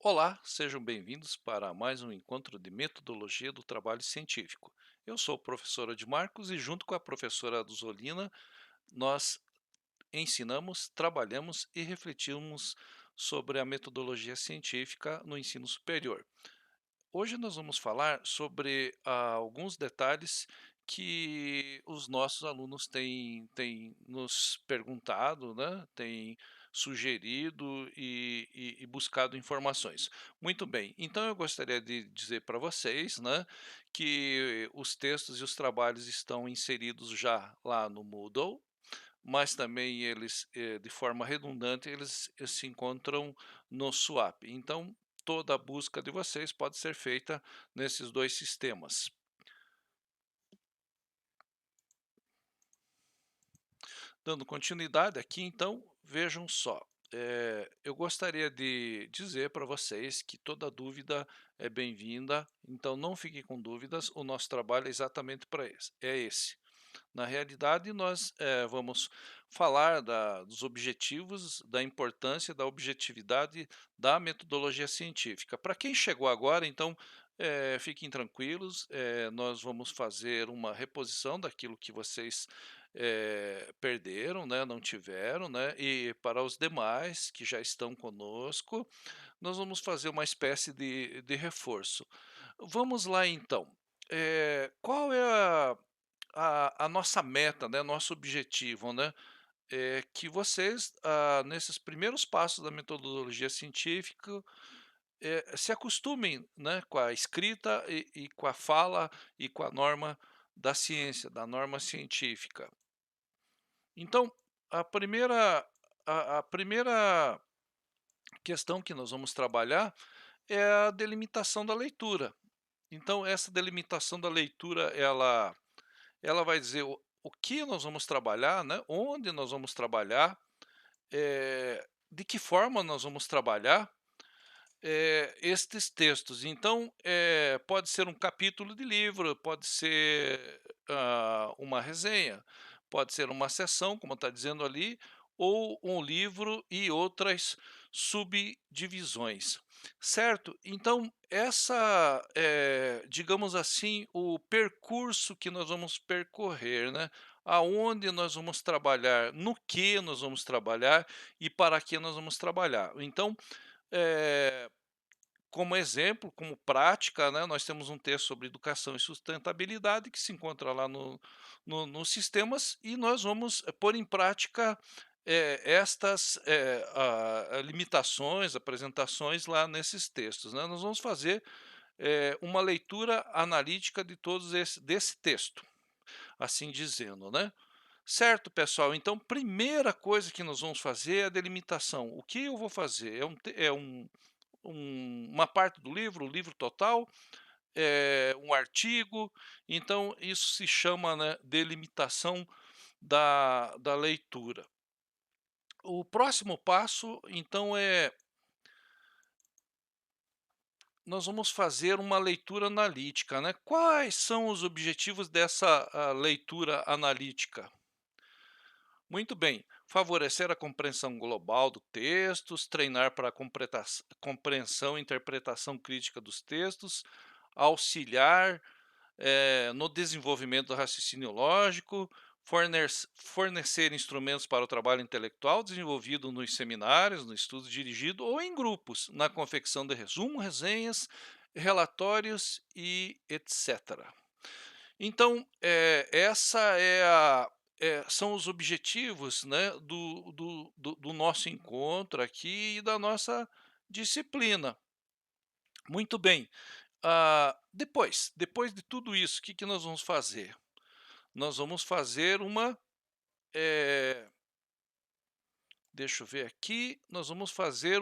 Olá, sejam bem-vindos para mais um encontro de metodologia do trabalho científico. Eu sou o professor de Marcos e, junto com a professora Aduzolina, nós ensinamos, trabalhamos e refletimos sobre a metodologia científica no ensino superior. Hoje nós vamos falar sobre alguns detalhes que os nossos alunos têm nos perguntado, né? Têm sugerido e buscado informações. Muito bem, então eu gostaria de dizer para vocês, né, que os textos e os trabalhos estão inseridos já lá no Moodle, mas também eles, de forma redundante, eles se encontram no Swap. Então, toda a busca de vocês pode ser feita nesses 2 sistemas. Dando continuidade aqui, então, vejam só, eu gostaria de dizer para vocês que toda dúvida é bem-vinda, então não fiquem com dúvidas, o nosso trabalho é exatamente para esse. Na realidade, nós vamos falar dos objetivos, da importância, da objetividade da metodologia científica. Para quem chegou agora, então, fiquem tranquilos, nós vamos fazer uma reposição daquilo que vocês perderam, né, não tiveram, né, e para os demais que já estão conosco, nós vamos fazer uma espécie de reforço. Vamos lá então. Qual é a nossa meta, né, nosso objetivo, né, é que vocês, nesses primeiros passos da metodologia científica, se acostumem, né, com a escrita e com a fala e com a norma da ciência, da norma científica. Então, a primeira a primeira questão que nós vamos trabalhar é a delimitação da leitura. Então essa delimitação da leitura, ela vai dizer o que nós vamos trabalhar, né, onde nós vamos trabalhar, de que forma nós vamos trabalhar, estes textos. Então, pode ser um capítulo de livro, pode ser, uma resenha, pode ser uma seção, como está dizendo ali, ou um livro e outras subdivisões, certo? Então, digamos assim, o percurso que nós vamos percorrer, né? Aonde nós vamos trabalhar, no que nós vamos trabalhar e para que nós vamos trabalhar. Então, eh, como exemplo, como prática, né, nós temos um texto sobre educação e sustentabilidade que se encontra lá nos sistemas e nós vamos pôr em prática estas limitações, apresentações lá nesses textos, né? Nós vamos fazer uma leitura analítica de desse texto, assim dizendo, né? Certo, pessoal? Então, primeira coisa que nós vamos fazer é a delimitação. O que eu vou fazer? Uma parte do livro, o livro total, um artigo, então isso se chama, né, delimitação da leitura. O próximo passo, então, nós vamos fazer uma leitura analítica, né? Quais são os objetivos dessa leitura analítica? Muito bem, favorecer a compreensão global do textos, treinar para a compreensão e interpretação crítica dos textos, auxiliar no desenvolvimento do raciocínio lógico, fornecer instrumentos para o trabalho intelectual desenvolvido nos seminários, no estudo dirigido ou em grupos, na confecção de resumo, resenhas, relatórios e etc. Então, essa são os objetivos, né, do nosso encontro aqui e da nossa disciplina. Muito bem. Depois de tudo isso, o que que nós vamos fazer? Nós vamos fazer eh, deixa eu ver aqui, nós vamos fazer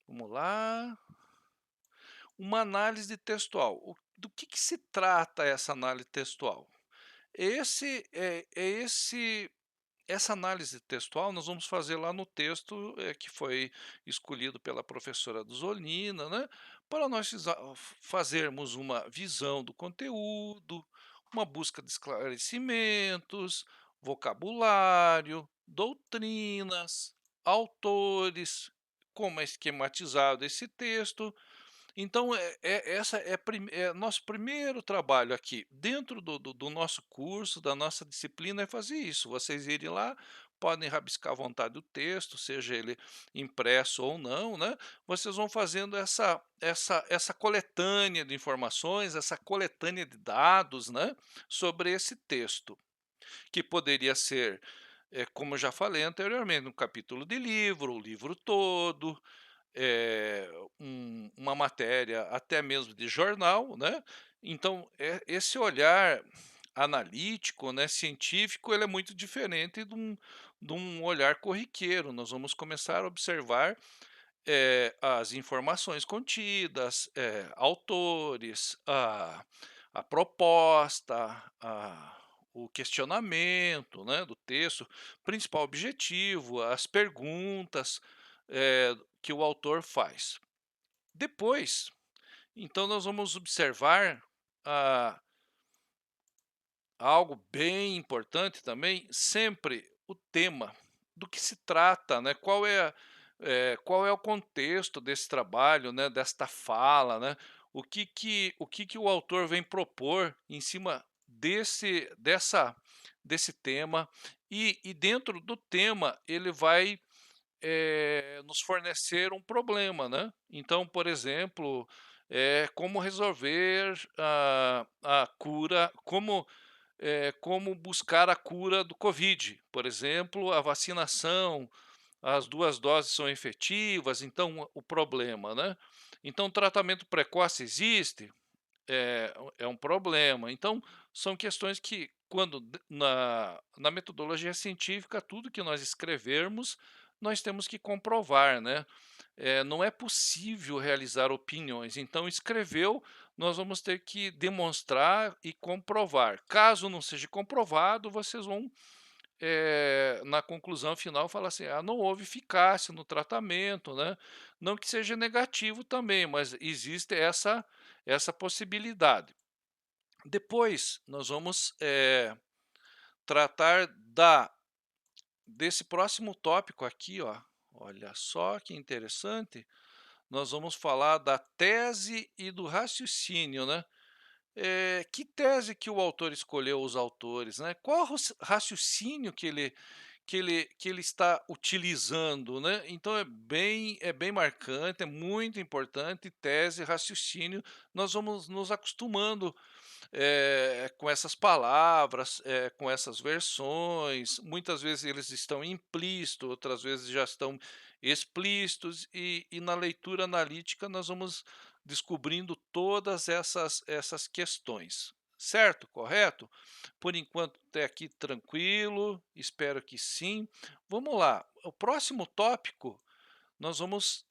vamos lá, uma análise textual. Do que se trata essa análise textual? Esse é é esse Essa análise textual nós vamos fazer lá no texto, que foi escolhido pela professora Duzolina, né, para nós fazermos uma visão do conteúdo, uma busca de esclarecimentos, vocabulário, doutrinas, autores, como é esquematizado esse texto. Então, essa é nosso primeiro trabalho aqui, dentro do nosso curso, da nossa disciplina, é fazer isso. Vocês irem lá, podem rabiscar à vontade o texto, seja ele impresso ou não, né? Vocês vão fazendo essa coletânea de informações, essa coletânea de dados, né, sobre esse texto, que poderia ser, como eu já falei anteriormente, um capítulo de livro, o livro todo, eh, uma matéria até mesmo de jornal, né. Então, esse olhar analítico, né, científico, ele é muito diferente de um olhar corriqueiro. Nós vamos começar a observar, as informações contidas, autores, a proposta, o questionamento, né, do texto, principal objetivo, as perguntas, que o autor faz. Depois, então nós vamos observar, ah, algo bem importante também, sempre o tema, do que se trata, né, qual é o contexto desse trabalho, né, desta fala, né, o que que o autor vem propor em cima desse tema, e dentro do tema ele vai, nos fornecer um problema, né. Então, por exemplo, como resolver a cura, como buscar a cura do Covid, por exemplo, a vacinação, as 2 doses são efetivas, então o problema, né. Então, tratamento precoce existe? É um problema. Então, são questões que quando na metodologia científica, tudo que nós escrevermos, nós temos que comprovar, né. Não é possível realizar opiniões, então escreveu, nós vamos ter que demonstrar e comprovar. Caso não seja comprovado, vocês vão, na conclusão final falar assim: "Ah, não houve eficácia no tratamento", né. Não que seja negativo também, mas existe essa possibilidade. Depois nós vamos, tratar desse próximo tópico aqui, ó, olha só que interessante, nós vamos falar da tese e do raciocínio, né. Que tese que o autor escolheu, os autores, né, qual raciocínio que ele está utilizando, né. Então é bem marcante, é muito importante, tese, raciocínio, nós vamos nos acostumando, com essas palavras, com essas versões, muitas vezes eles estão implícitos, outras vezes já estão explícitos, e na leitura analítica nós vamos descobrindo todas essas questões. Certo? Correto? Por enquanto até aqui tranquilo, espero que sim. Vamos lá, o próximo tópico nós vamos,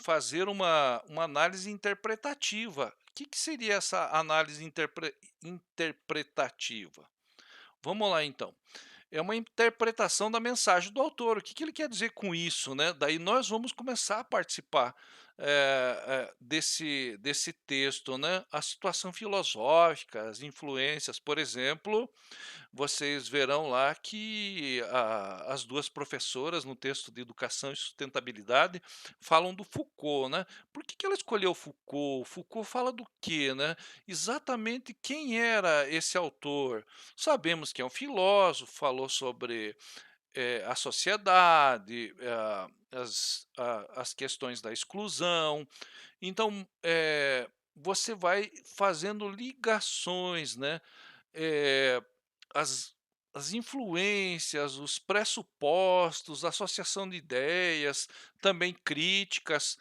fazer uma análise interpretativa. O que que seria essa análise interpretativa? Vamos lá então. É uma interpretação da mensagem do autor. O que que ele quer dizer com isso, né? Daí nós vamos começar a participar, desse texto, né? A situação filosófica, as influências, por exemplo, vocês verão lá que as 2 professoras no texto de educação e sustentabilidade falam do Foucault, né. Por que que ela escolheu Foucault? Foucault fala do quê, né? Exatamente quem era esse autor. Sabemos que é um filósofo, falou sobre, a sociedade, as questões da exclusão. Então, você vai fazendo ligações, né, eh, as as influências, os pressupostos, associação de ideias, também críticas,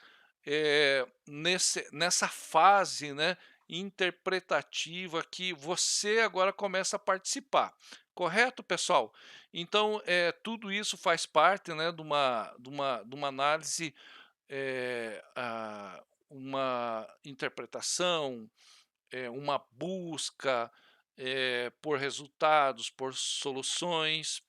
nessa fase, né, interpretativa que você agora começa a participar. Correto, pessoal? Então, tudo isso faz parte, né, de uma análise, uma interpretação, uma busca, por resultados, por soluções,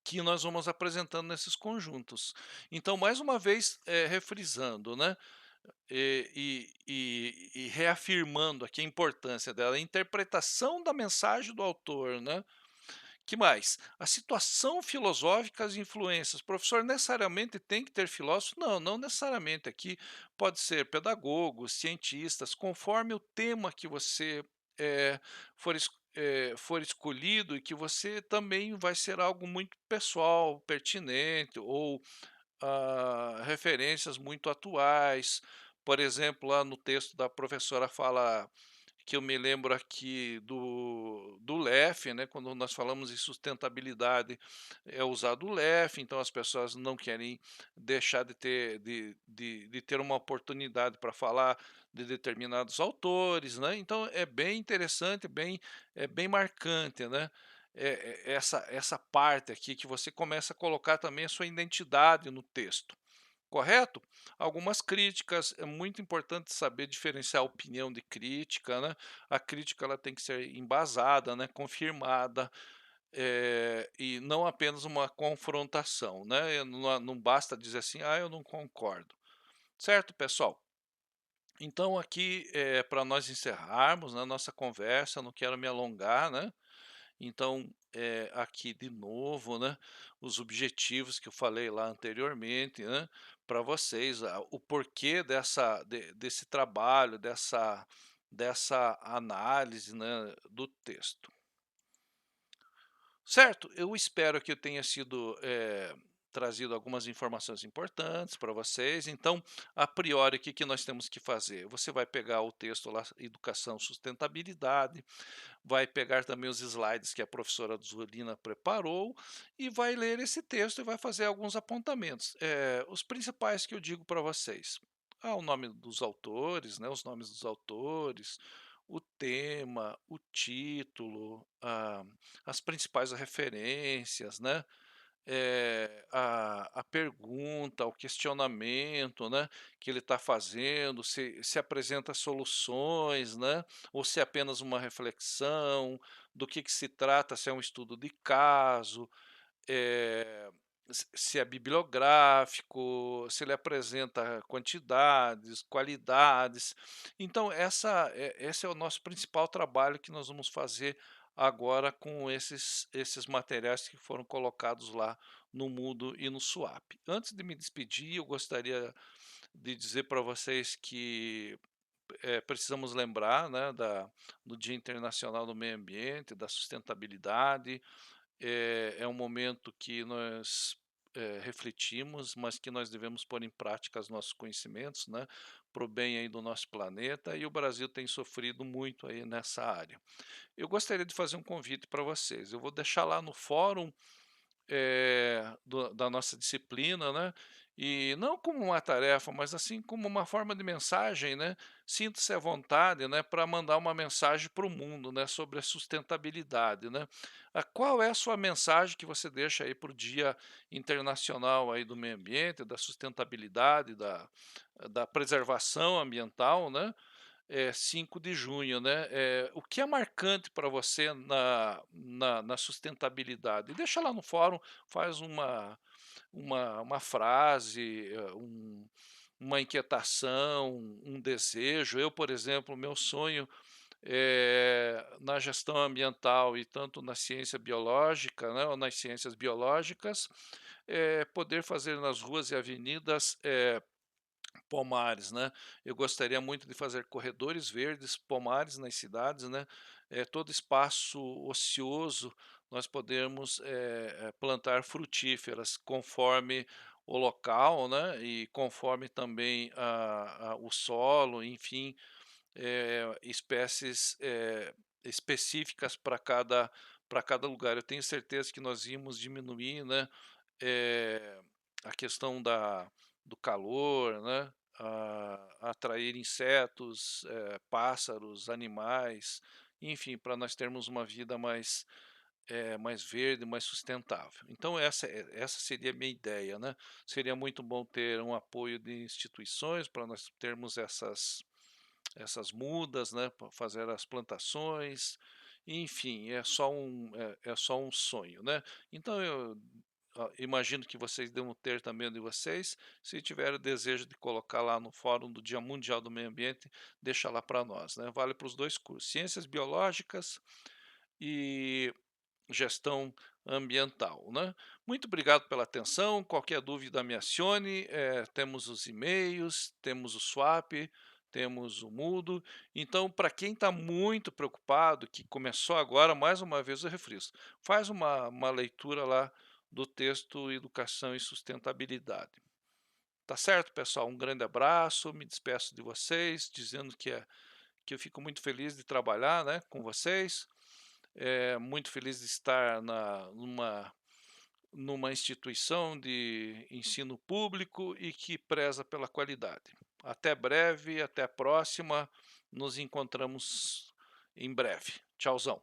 que nós vamos apresentando nesses conjuntos. Então, mais uma vez, refrisando, né, e reafirmando aqui a importância dela, a interpretação da mensagem do autor, né, Que mais? A situação filosófica, as influências. Professor, necessariamente tem que ter filósofo? Não, não necessariamente. Aqui pode ser pedagogos, cientistas, conforme o tema que você eh, for escolhido e que você também vai ser algo muito pessoal, pertinente, ou referências muito atuais. Por exemplo, lá no texto da professora fala que eu me lembro aqui do LEF, né, quando nós falamos em sustentabilidade, é usado o LEF, então as pessoas não querem deixar de ter uma oportunidade para falar de determinados autores, né, então é bem interessante, é bem marcante, né, essa parte aqui que você começa a colocar também a sua identidade no texto. Correto? Algumas críticas, é muito importante saber diferenciar opinião de crítica, né? A crítica ela tem que ser embasada, né? Confirmada, e não apenas uma confrontação, né? Não basta dizer assim, ah, eu não concordo. Certo, pessoal? Então aqui, para nós encerrarmos a nossa conversa, não quero me alongar, né? Então, aqui de novo, né, os objetivos que eu falei lá anteriormente, né, para vocês, o porquê desse trabalho, dessa análise, né, do texto. Certo, eu espero que eu tenha sido, trazido algumas informações importantes para vocês. Então, a priori, o que que nós temos que fazer? Você vai pegar o texto lá, Educação, Sustentabilidade, vai pegar também os slides que a professora Zulina preparou e vai ler esse texto e vai fazer alguns apontamentos. Os principais que eu digo para vocês. O nome dos autores, né, os nomes dos autores, o tema, o título, as principais referências, né? A pergunta, o questionamento, né, que ele está fazendo, se apresenta soluções, né, ou se é apenas uma reflexão, do que se trata, se é um estudo de caso, eh, se é bibliográfico, se ele apresenta quantidades, qualidades. Então esse é o nosso principal trabalho que nós vamos fazer agora com esses materiais que foram colocados lá no Moodle e no Swap. Antes de me despedir, eu gostaria de dizer para vocês que precisamos lembrar, né, do Dia Internacional do Meio Ambiente, da sustentabilidade. É um momento que nós refletimos, mas que nós devemos pôr em prática os nossos conhecimentos, né, para o bem aí do nosso planeta, e o Brasil tem sofrido muito aí nessa área. Eu gostaria de fazer um convite para vocês. Eu vou deixar lá no fórum da nossa disciplina, né? E não como uma tarefa, mas assim como uma forma de mensagem, né? Sinta-se à vontade, né, para mandar uma mensagem para o mundo, né, sobre a sustentabilidade, né? Qual é a sua mensagem que você deixa aí para o Dia Internacional aí do Meio Ambiente, da sustentabilidade, da preservação ambiental, né? 5 de junho, né? O que é marcante para você na sustentabilidade? Deixa lá no fórum, faz uma frase, uma inquietação, um desejo. Eu, por exemplo, meu sonho na gestão ambiental e tanto na ciência biológica, né, ou nas ciências biológicas, poder fazer nas ruas e avenidas pomares, né? Eu gostaria muito de fazer corredores verdes, pomares nas cidades, né? Todo espaço ocioso nós podemos plantar frutíferas conforme o local, né? E conforme também o solo, enfim, espécies específicas para cada lugar. Eu tenho certeza que nós íamos diminuir, né? eh, a questão do calor, né? Atrair insetos, pássaros, animais, enfim, para nós termos uma vida mais verde, mais sustentável. Então essa seria a minha ideia, né? Seria muito bom ter um apoio de instituições para nós termos essas mudas, né? Para fazer as plantações, enfim, é só um sonho, né? Então eu imagino que vocês devam ter também o de vocês. Se tiver o desejo de colocar lá no fórum do Dia Mundial do Meio Ambiente, deixa lá para nós, né? Vale para os dois cursos, Ciências Biológicas e gestão ambiental, né. Muito obrigado pela atenção, qualquer dúvida me acione, temos os e-mails, temos o Swap, temos o Moodle, então para quem está muito preocupado, que começou agora, mais uma vez eu refriso, faz uma leitura lá do texto Educação e Sustentabilidade. Tá certo, pessoal? Um grande abraço, me despeço de vocês, dizendo que eu fico muito feliz de trabalhar, né, com vocês, muito feliz de estar numa instituição de ensino público e que preza pela qualidade. Até breve, até a próxima, nos encontramos em breve. Tchauzão.